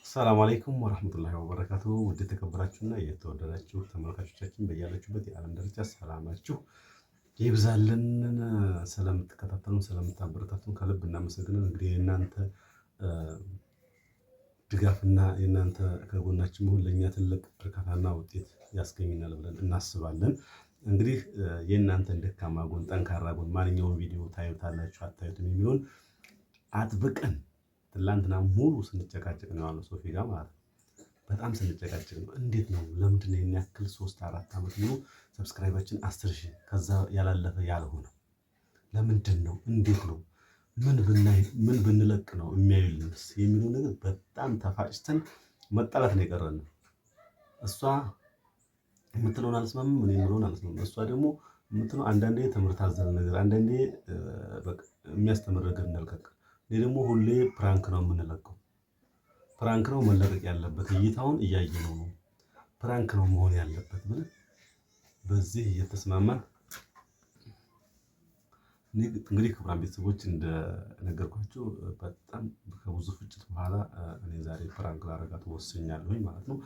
ሰላም አለይኩም ወራህመቱላሂ ወበረካቱሁ። ውድ የተከበራችሁና የተወደዳችሁ ተመልካቾቻችን በያላችሁበት የዓለም ዳርቻ ሰላማችሁ ይብዛልን። ስለምትከታተሉን ስለምታበረታቱን ከልብ እናመሰግናለን። እንግዲህ የእናንተ ድጋፍና የእናንተ ከጎናችን መሆን ለእኛ ትልቅ እርካታና ውጤት ያስገኝናል ብለን እናስባለን። እንግዲህ የእናንተን ደካማ ጎን፣ ጠንካራ ጎን ማንኛውም ቪዲዮ ታዩታላችሁ አታዩትም የሚለውን አጥብቀን ትላንትና ሙሉ ስንጨቃጨቅ ነው ያለው ሶፊ ጋር ማለት ነው። በጣም ስንጨቃጨቅ ነው። እንዴት ነው ለምንድን ነው የሚያክል 3-4 ዓመት ሙሉ ሰብስክራይባችን 10,000 ከዛ ያላለፈ ያልሆነው ለምንድን ነው? እንዴት ነው? ምን ብንለቅ ነው የሚያዩልንስ የሚለው ነገር በጣም ተፋጭተን መጣላት ነው የቀረን። እሷ የምትለውን አልስማምም፣ እኔ የምለውን አልስማምም። እሷ ደግሞ የምትለው አንዳንዴ ትምህርት አዘል ነገር፣ አንዳንዴ በቃ የሚያስተምር ነገር እንልቀቅ። እኔ ደግሞ ሁሌ ፕራንክ ነው የምንለቀው። ፕራንክ ነው መለቀቅ ያለበት፣ እይታውን እያየነው ነው፣ ፕራንክ ነው መሆን ያለበት ብለን በዚህ እየተስማማን እንግዲህ ክቡራን ቤተሰቦች እንደነገርኳቸው በጣም ከብዙ ፍጭት በኋላ እኔ ዛሬ ፕራንክ ላደርጋት ወስኛለሁኝ ማለት ነው።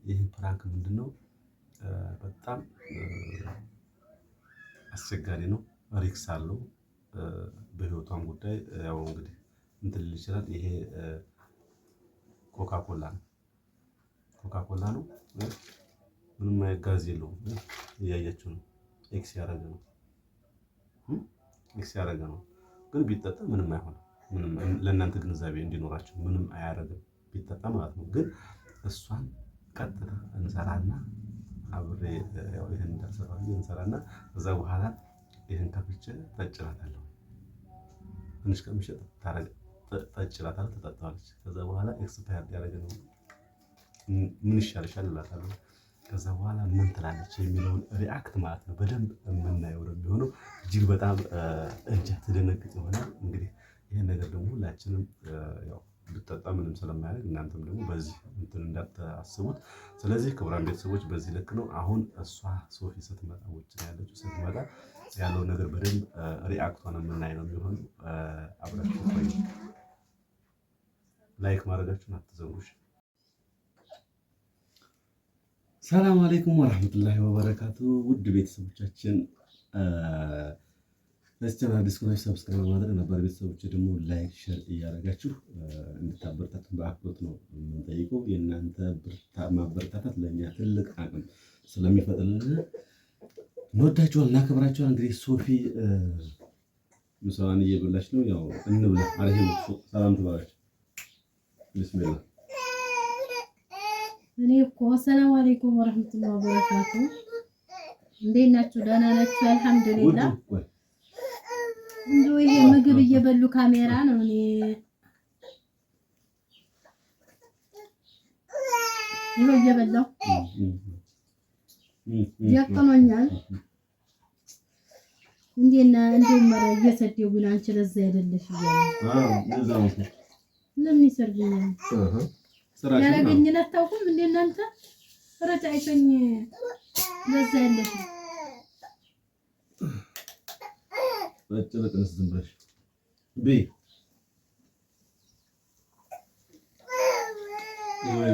ይህ ፕራንክ ምንድነው? በጣም አስቸጋሪ ነው፣ ሪክስ አለው። በህይወቷን ጉዳይ ያው እንግዲህ እንትን ሊል ይችላል። ይሄ ኮካኮላ ነው። ምንም አይነት ጋዝ የለውም። እያያችሁ ነው። ኤክስ ያደረገ ነው። ግን ቢጠጣ ምንም አይሆንም። ምንም ለእናንተ ግንዛቤ እንዲኖራችሁ ምንም አያደርግም ቢጠጣ ማለት ነው። ግን እሷን ቀጥታ እንሰራና አብሬ ያው ይሄን እንዳሰራው እንሰራና ከዛ በኋላ ይሄን ከፍቼ ጠጭላታለሁ። ትንሽ ከምሽጥ ጠጭላታለሁ፣ ትጠጣዋለች። ከዛ በኋላ ኤክስፓየር ያደረገ ነው ምን ይሻልሻል እላታለሁ። ከዛ በኋላ ምን ትላለች የሚለውን ሪአክት ማለት ነው በደንብ የምናየው ነው የሚሆነው። እጅግ በጣም እንጃ ትደነግጥ ይሆናል። እንግዲህ ይሄን ነገር ደግሞ ሁላችንም ያው ብትጠጣ ምንም ስለማያደርግ እናንተም ደግሞ በዚህ እንትን እንዳታስቡት። ስለዚህ ክቡራን ቤተሰቦች በዚህ ልክ ነው። አሁን እሷ ሶፊ ስትመጣ ውጭ ነው ያለችው። ስትመጣ ያለው ነገር በደንብ ሪአክቷን የምናይ ነው የሚሆነው። አብራችሁ ቆዩ። ላይክ ማድረጋችሁን አትዘንጉሽ። ሰላም አለይኩም ወራህመቱላሂ ወበረካቱ። ውድ ቤተሰቦቻችን ለዚህ ቻናል አዲስ ከሆናችሁ ሰብስክራይብ ማድረግ፣ ነባር ቤተሰቦች ደግሞ ላይክ ሼር እያደረጋችሁ እንድታበረታቱን በአክብሮት ነው የምንጠይቀው። የእናንተ ማበረታታት ለእኛ ትልቅ አቅም ስለሚፈጥርልን እንወዳችኋል፣ እናከብራችኋል። እንግዲህ ሶፊ ምሳዋን እየበላች ነው። ያው እንብላ አረሂም ሰላም ትባላችሁ። ቢስሚላህ እኔ እኮ ሰላም አለይኩም ወራህመቱላሂ ወበረካቱ። እንዴት ናችሁ? ደህና ናችሁ? አልሐምዱሊላህ። እንደው ይሄ ምግብ እየበሉ ካሜራ ነው። እኔ ይሄው እየበላሁ ያቀኖኛል። እንደውም እየሰደቡኝ አንቺ ለዛ አይደለሽ እያሉ ለምን ይሰርጉኛል? ያረገኝን አታውቁም እንዴ እናንተ? ረጫይቶኝ ለዛ ያለሽ በጭልቅንስ ዝም ብለሽ ቢ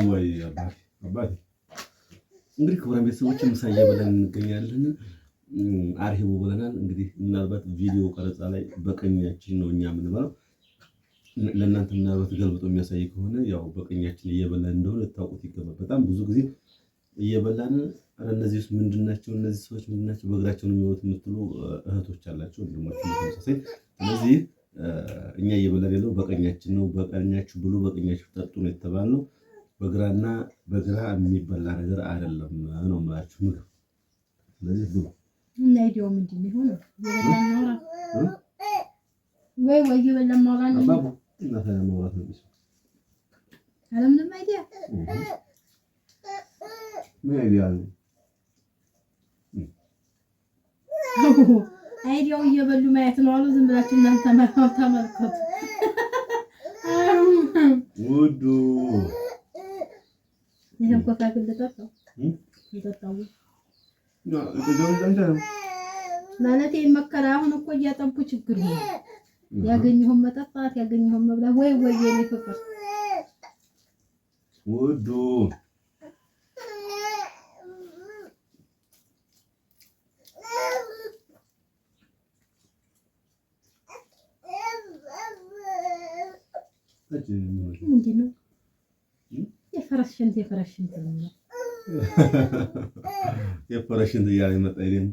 ወይ አባቴ እንግዲህ ክቡራን ቤተሰቦች ምሳ እየበላን እንገኛለን። አርሂቡ ብለናል። እንግዲህ ምናልባት ቪዲዮ ቀረጻ ላይ በቀኛችን ነው እኛ የምንበላው። ለእናንተ ምናልባት ገልብጦ የሚያሳይ ከሆነ ያው በቀኛችን እየበላን እንደሆነ ልታውቁት ይገባል። በጣም ብዙ ጊዜ እየበላን እነዚህ ምንድናቸው እነዚህ ሰዎች ምንድናቸው በእግራቸው ነው የሚወጡት የምትሉ እህቶች አላችሁ፣ ወንድሞች ተመሳሳይ። ስለዚህ እኛ እየበላን ያለው በቀኛችን ነው። በቀኛችሁ ብሉ፣ በቀኛችሁ ጠጡ ነው የተባልነው። በግራ የሚበላ ነገር አይደለም ነው የምላችሁ ምግብ። ስለዚህ ብሉ እና አይዲያው ምንድን ነው የሆነው? እየበላን ነው ወይ እየበላን ማውራት ነው እና ታማውራት ነው ቢስ አለምንም አይዲያ ምን አይዲያ ነው? አይዲያው እየበሉ ማየት ነው አሉ። ዝም ብላችሁ እናንተ ተመልከቱ። ውዱ ይሄን ኮካ ግልጠጣው ይጠጣው ያ እደው ዘንተ ማለት ይመከራ። አሁን እኮ እያጠቡ ችግር ነው። ያገኘሁን መጠጣት ያገኘሁን መብላት ወይ የኔ ፍቅር ውዱ ምንድን ነው የፈረስ ሽንት ነው የፈረስ ሽንት እያለ መጣ ይሄን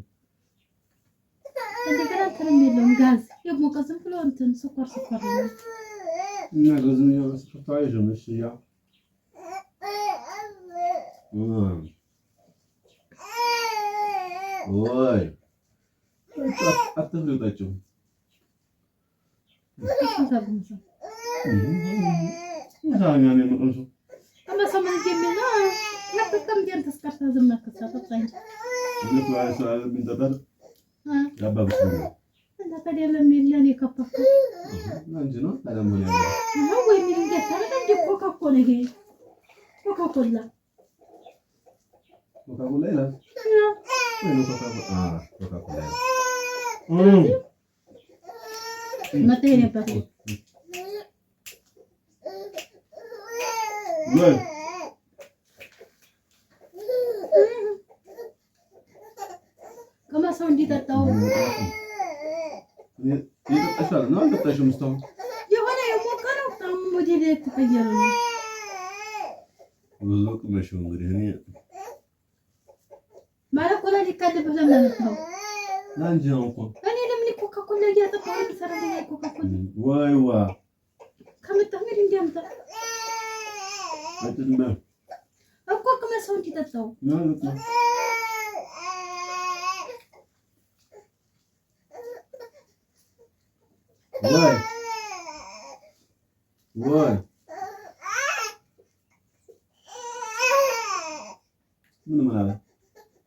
እንደገና ተረም የለውም ጋዝ የሞቀ ዝም ብሎ እንትን ስኳር ነው እና ጋዝም ያው ስኳር ነው ያ ወይ አትፍሪጣችሁ ዛኛኔ መጥቶ ከመሰመን ጀምና ለከም ጀን ተስከርታ ዝም ከሳተት ሳይንስ ልክ ላይ ሰዓት ቢንተታል ያባብስ ነው እና ታዲያ ለምን ለኔ ከፈፈ አንጂ ነው ታለምን ያለው ነው ወይ ምን እንደታለ እንደ ኮካኮላ ይሄ ኮካኮላ ይላል ወይ ኮካኮላ መጥቶ ነበር ወይ ከማሳው እንዲጠጣው ይጠጣሻል ነው አልጠጣሽም እስካሁን የሆነ የሞቀረው በጣም ሞዴል ተቀየረ ነው ብዙ ቅመሽው እንግዲህ እኔ ማለት ኮላ ሊካደብህ ለምን ነው አንቺ ነው እኮ እኔ ለምን ኮካኮላ እያጠጣሁ ሰራተኛ ኮካኮላ ወይዋ ከመጣመድ እንዲያምጣ አጥንባ እኮ ከመሰው እንዲጠጣው ነው ወይ ምን አለ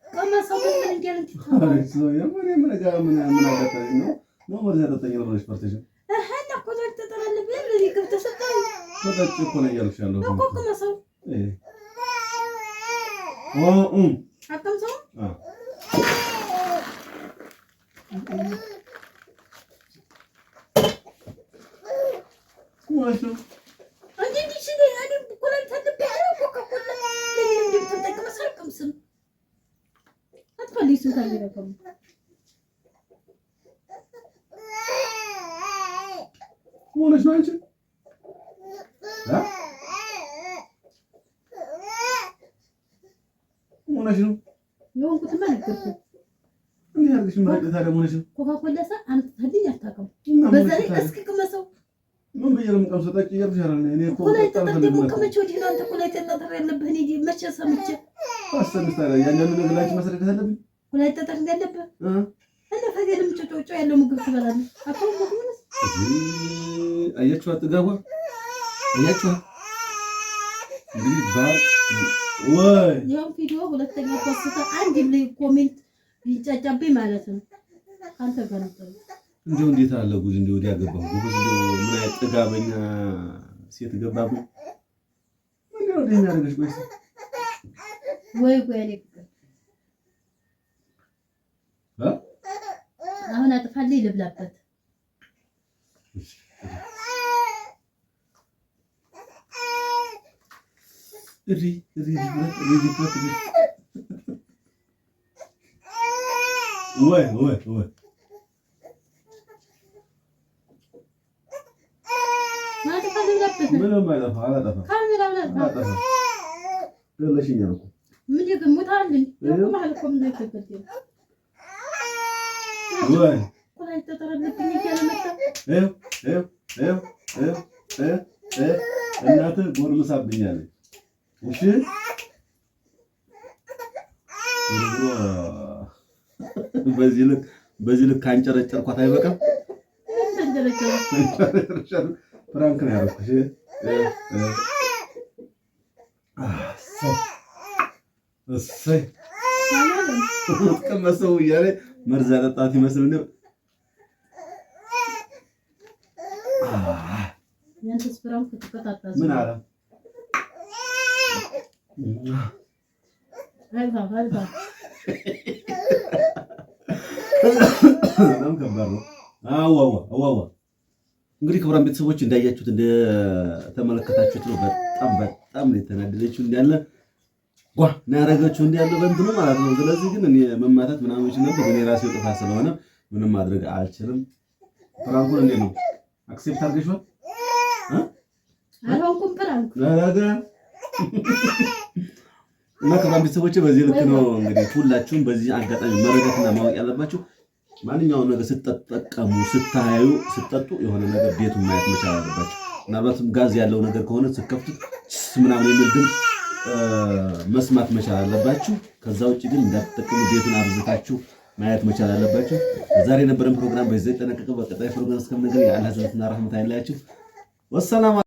ከመሰው ምን እንዲያልት አሪፍ ነው ምን አጋጠኝ ነው ወደ ተጠጠኝ ነው ስፖርትሽ እህና ኮላ ተጠራለ በል ከፍተሰጣኝ ወጣች እኮ ነው ያልሻለሁ እኮ ከመሰው አቀምሰው ወይስ አንዴ ዲሽኔ አዲ ኮላ ተጠበቀ ኮካኮላ ለምን እንደምትጠቀም ሳልቀምስም አትፈልይሱ ታሪረከም ሆነሽ ነው አንቺ ሆነሽ ነው የሆንኩት ማንከርኩ ምን ያርግሽ ማለት ታዲያ ሆነሽ ነው ኮካኮላ ሳ አንተ ታዲያ አታውቅም በዛ ላይ እስኪ ቅመሰው ምን በየለም ቀምሰው ጠጪ ይርሻል እኔ እኮ ኮላ ተጠደሙ ከመቼ ወዲህ ነው አንተ ኮላ ተጠጠር ያለብህ እኔ መቼ ሰምቼ አሰምስታ ላይ ያንን ነገላች ማስረዳት አለብኝ ኮላ ተጠጠር ያለብህ እና ፈገለም ጮጮ ያለው ምግብ ትበላለህ አሁን ምግብስ አያችሁ አጥጋቧ አያችሁ እንግዲህ ባል ወይ ያው ቪዲዮ ሁለተኛ ፖስታ አንድ ላይ ኮሜንት ይጫጫብኝ ማለት ነው አንተ ጋር ነበር እንደው እንዴት አለ ጉድ እንደው ወዲያ ገባሁ ጉድ እንደው ምን አይነት ጥጋበኛ ሴት ገባብኝ ምን ነው ደህና ያደርግሽ ወይ አለክ አሁን አጥፋልኝ ልብላበት እሪ ወይ ምንም አይጠፋ አላጠፋም ካሜራ አላጠፋ ገለሽኛል እኮ ምን ይገሙታልኝ ማለት ነው እንደተከተለ ወይ ኮላይ ተጠረለብኝ ያለመጣ እናት ጎርምሳብኛለች እሺ በዚህ ልክ አንጨረጨርኳት አይበቃም ፍራንክ ነው ያደረኩሽ እሰይ ቀመሰው እያለ መርዛ ጠጣት ይመስል እንደው ያንተስ ፍራንክ ተከታታዝ ምን አለ አይባ በጣም ከባድ ነው። አዋዋ እንግዲህ ክቡራን ቤተሰቦች እንዳያችሁት እንደተመለከታችሁት ነው። በጣም የተናደደችው እንዳለ ጓ ነው ያደረገችው እንዳለ በእንትኑ ማለት ነው። ስለዚህ ግን እኔ መማታት ምናምን ይችላል ነበር። እኔ ራሴው ጥፋት ስለሆነ ምንም ማድረግ አልችልም። ፍራንኩን እንዴት ነው አክሴፕት አድርገሽዋል? አልሆንኩም ፍራንኩ እና ክቡራን ቤተሰቦች በዚህ ልክ ነው እንግዲህ ሁላችሁም በዚህ አጋጣሚ መረዳትና ማወቅ ያለባችሁ ማንኛውም ነገር ስትጠቀሙ ስታዩ ስትጠጡ የሆነ ነገር ቤቱን ማየት መቻል አለባችሁ። ምናልባትም ጋዝ ያለው ነገር ከሆነ ስትከፍቱት ምናምን የሚል ድምፅ መስማት መቻል አለባችሁ። ከዛ ውጭ ግን እንዳትጠቀሙ ቤቱን አብዝታችሁ ማየት መቻል አለባችሁ። ዛሬ የነበረን ፕሮግራም በዚህ ተጠናቀቀ። በቀጣይ ፕሮግራም እስከምንገናኝ የአላህ ዘነትና ረህመት አይለያችሁ። ወሰላም